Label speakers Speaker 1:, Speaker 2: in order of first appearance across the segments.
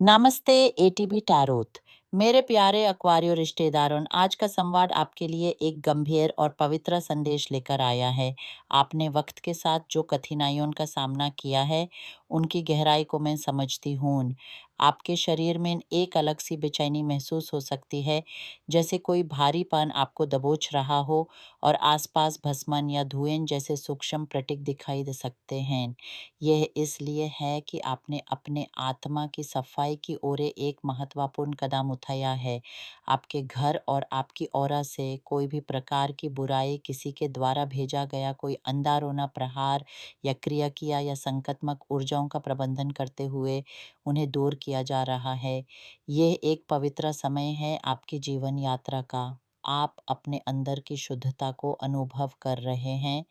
Speaker 1: नमस्ते ATB tarot. मेरे प्यारे अक्वारियो रिश्तेदारों, आज का संवाद आपके लिए एक गंभीर और पवित्र संदेश लेकर आया है। आपने वक्त के साथ जो कठिनाइयों का सामना किया है, उनकी गहराई को मैं समझती हूँ। आपके शरीर में एक अलग सी बेचैनी महसूस हो सकती है, जैसे कोई भारीपन आपको दबोच रहा हो और आसपास भस्मन या धुएं जैसे सूक्ष्म प्रतीक दिखाई दे सकते हैं। यह इसलिए है कि आपने अपने आत्मा की सफाई की ओर एक महत्वपूर्ण कदम उठाया है। आपके घर और आपकी ऑरा से कोई भी प्रकार की बुराई, किसी के द्वारा भेजा गया कोई अंधारोना प्रहार या क्रिया किया या संकटात्मक ऊर्जाओं का प्रबंधन करते हुए उन्हें दूर किया जा रहा है। यह एक पवित्र समय है आपकी जीवन यात्रा का। आप अपने अंदर की शुद्धता को अनुभव कर रहे हैं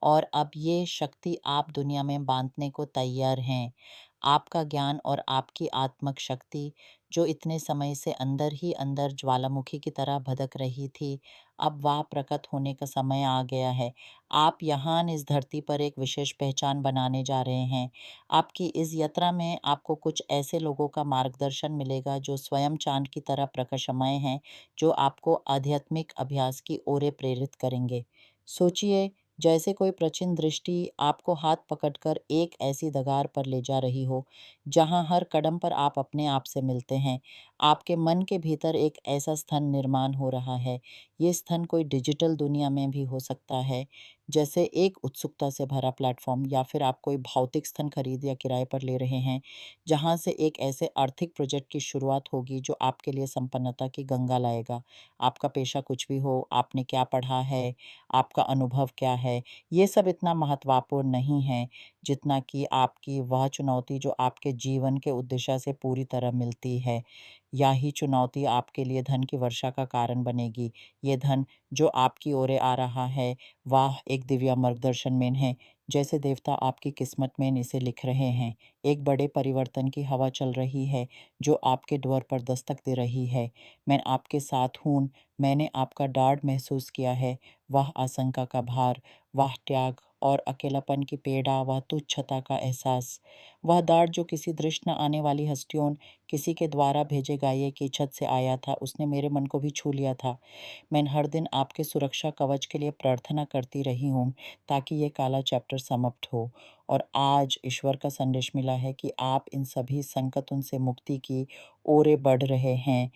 Speaker 1: और अब ये शक्ति आप दुनिया में बांटने को तैयार हैं। आपका ज्ञान और आपकी आत्मिक शक्ति, जो इतने समय से अंदर ही अंदर ज्वालामुखी की तरह भड़क रही थी, अब वह प्रकट होने का समय आ गया है। आप यहाँ इस धरती पर एक विशेष पहचान बनाने जा रहे हैं। आपकी इस यात्रा में आपको कुछ ऐसे लोगों का मार्गदर्शन मिलेगा जो स्वयं चांद की तरह प्रकाशमय हैं, जो आपको आध्यात्मिक अभ्यास की ओर प्रेरित करेंगे। सोचिए, जैसे कोई प्राचीन दृष्टि आपको हाथ पकड़कर एक ऐसी दगार पर ले जा रही हो, जहां हर कदम पर आप अपने आप से मिलते हैं। आपके मन के भीतर एक ऐसा स्थान निर्माण हो रहा है। ये स्थान कोई डिजिटल दुनिया में भी हो सकता है, जैसे एक उत्सुकता से भरा प्लेटफॉर्म, या फिर आप कोई भौतिक स्थान खरीद या किराए पर ले रहे हैं, जहां से एक ऐसे आर्थिक प्रोजेक्ट की शुरुआत होगी जो आपके लिए संपन्नता की गंगा लाएगा। आपका पेशा कुछ भी हो, आपने क्या पढ़ा है, आपका अनुभव क्या है, ये सब इतना महत्वपूर्ण नहीं है जितना कि आपकी वह चुनौती जो आपके जीवन के उद्देश्य से पूरी तरह मिलती है। यही चुनौती आपके लिए धन की वर्षा का कारण बनेगी। ये धन जो आपकी ओर आ रहा है, वह एक दिव्य मार्गदर्शन में है, जैसे देवता आपकी किस्मत में इसे लिख रहे हैं। एक बड़े परिवर्तन की हवा चल रही है जो आपके द्वार पर दस्तक दे रही है। मैं आपके साथ हूँ। मैंने आपका डाढ़ महसूस किया है, वह आशंका का भार, वह त्याग और अकेलापन की पीड़ा, वह तुच्छता का एहसास। वह डाढ़ जो किसी दृष्ट न आने वाली हस्तियों, किसी के द्वारा भेजे गाये की छत से आया था, उसने मेरे मन को भी छू लिया था। मैं हर दिन आपके सुरक्षा कवच के लिए प्रार्थना करती रही हूँ, ताकि ये काला चैप्टर समाप्त हो। और आज ईश्वर का संदेश मिला है कि आप इन सभी संकटों से मुक्ति की ओर बढ़ रहे हैं।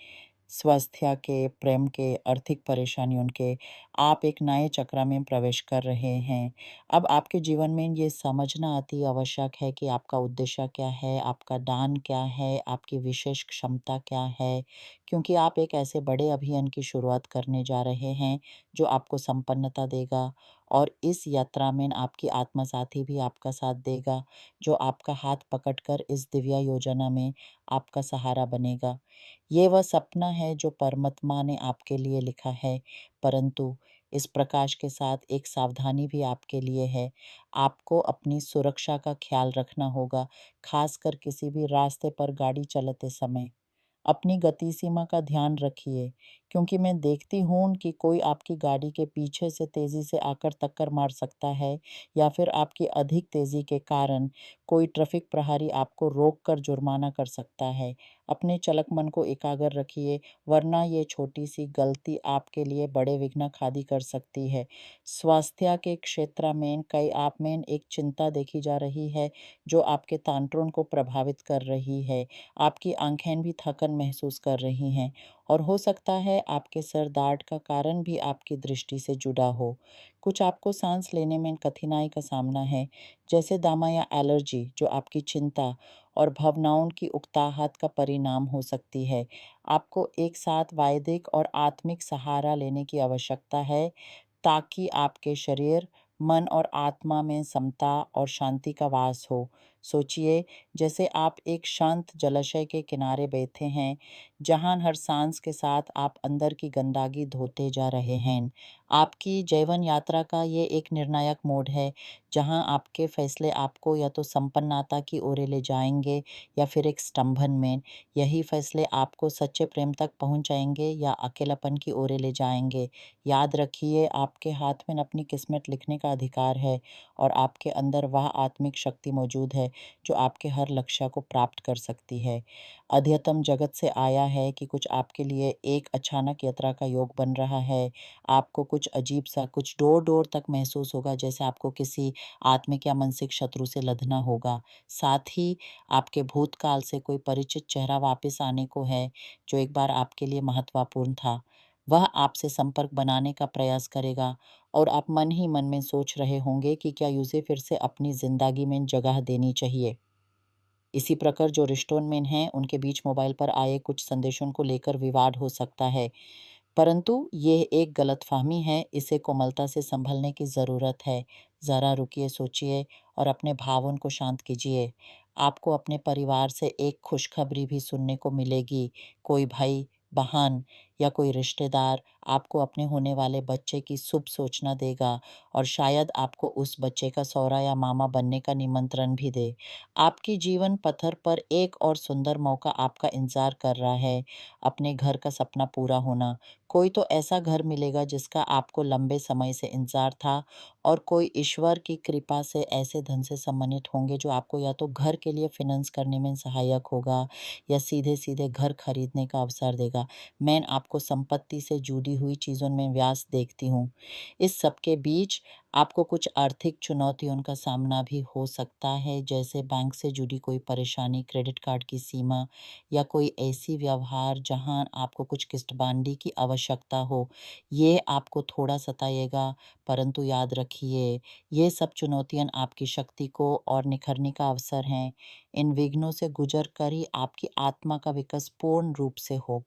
Speaker 1: स्वास्थ्य के, प्रेम के, आर्थिक परेशानियों के, आप एक नए चक्र में प्रवेश कर रहे हैं। अब आपके जीवन में ये समझना अति आवश्यक है कि आपका उद्देश्य क्या है, आपका दान क्या है, आपकी विशेष क्षमता क्या है, क्योंकि आप एक ऐसे बड़े अभियान की शुरुआत करने जा रहे हैं जो आपको संपन्नता देगा। और इस यात्रा में आपकी आत्मा साथी भी आपका साथ देगा, जो आपका हाथ पकड़कर इस दिव्य योजना में आपका सहारा बनेगा। ये वह सपना है जो परमात्मा ने आपके लिए लिखा है, परंतु इस प्रकाश के साथ एक सावधानी भी आपके लिए है। आपको अपनी सुरक्षा का ख्याल रखना होगा, खासकर किसी भी रास्ते पर गाड़ी चलाते समय। अपनी गति सीमा का ध्यान रखिए, क्योंकि मैं देखती हूँ कि कोई आपकी गाड़ी के पीछे से तेज़ी से आकर टक्कर मार सकता है, या फिर आपकी अधिक तेज़ी के कारण कोई ट्रैफिक प्रहरी आपको रोक कर जुर्माना कर सकता है। अपने चालक मन को एकाग्र रखिए, वरना ये छोटी सी गलती आपके लिए बड़े विघ्न खड़ी कर सकती है। स्वास्थ्य के क्षेत्र में कई आप में एक चिंता देखी जा रही है, जो आपके तंत्रों को प्रभावित कर रही है। आपकी आंखें भी थकन महसूस कर रही हैं, और हो सकता है आपके सर दर्द का कारण भी आपकी दृष्टि से जुड़ा हो। कुछ आपको सांस लेने में कठिनाई का सामना है, जैसे दमा या एलर्जी, जो आपकी चिंता और भावनाओं की उकताहट का परिणाम हो सकती है। आपको एक साथ वैदिक और आत्मिक सहारा लेने की आवश्यकता है, ताकि आपके शरीर, मन और आत्मा में समता और शांति का वास हो। सोचिए, जैसे आप एक शांत जलाशय के किनारे बैठे हैं, जहां हर सांस के साथ आप अंदर की गंदगी धोते जा रहे हैं। आपकी जीवन यात्रा का ये एक निर्णायक मोड़ है, जहां आपके फैसले आपको या तो संपन्नता की ओर ले जाएंगे या फिर एक स्तंभन में। यही फैसले आपको सच्चे प्रेम तक पहुंचाएंगे या अकेलापन की ओर ले जाएंगे। याद रखिए, आपके हाथ में अपनी किस्मत लिखने का अधिकार है, और आपके अंदर वह आत्मिक शक्ति मौजूद है जो आपके हर लक्ष्य को प्राप्त कर सकती है। अध्यतम जगत से आया है कि कुछ आपके लिए एक अचानक यात्रा का योग बन रहा है। आपको कुछ अजीब-सा कुछ डोर-डोर तक महसूस होगा जैसे आपको किसी आत्मिक या मानसिक शत्रु से लड़ना होगा। साथ ही आपके भूतकाल से कोई परिचित चेहरा वापस आने को है, जो एक बार आपके लिए महत्वपूर्ण था। वह आपसे संपर्क बनाने का प्रयास करेगा और आप मन ही मन में सोच रहे होंगे कि क्या उसे फिर से अपनी ज़िंदगी में जगह देनी चाहिए। इसी प्रकार जो रिश्तों में हैं, उनके बीच मोबाइल पर आए कुछ संदेशों को लेकर विवाद हो सकता है। परंतु ये एक गलतफ़हमी है, इसे कोमलता से सँभलने की ज़रूरत है। ज़रा रुकिए, सोचिए और अपने भावों को शांत कीजिए। आपको अपने परिवार से एक खुशखबरी भी सुनने को मिलेगी। कोई भाई, बहन या कोई रिश्तेदार आपको अपने होने वाले बच्चे की शुभ सूचना देगा और शायद आपको उस बच्चे का सौरा या मामा बनने का निमंत्रण भी दे। आपकी जीवन पथर पर एक और सुंदर मौका आपका इंतज़ार कर रहा है, अपने घर का सपना पूरा होना। कोई तो ऐसा घर मिलेगा जिसका आपको लंबे समय से इंतज़ार था और कोई ईश्वर की कृपा से ऐसे धन से सम्मानित होंगे जो आपको या तो घर के लिए फ़ाइनेंस करने में सहायक होगा या सीधे-सीधे घर खरीदने का अवसर देगा। मैं आपको संपत्ति से जुड़ी हुई चीज़ों में व्यास देखती हूँ। इस सब के बीच आपको कुछ आर्थिक चुनौतियों का सामना भी हो सकता है, जैसे बैंक से जुड़ी कोई परेशानी, क्रेडिट कार्ड की सीमा या कोई ऐसी व्यवहार जहां आपको कुछ किश्तबंदी की आवश्यकता हो। ये आपको थोड़ा सताएगा, परंतु याद रखिए, ये सब चुनौतियां आपकी शक्ति को और निखरने का अवसर हैं। इन विघ्नों से गुजर कर ही आपकी आत्मा का विकास पूर्ण रूप से हो।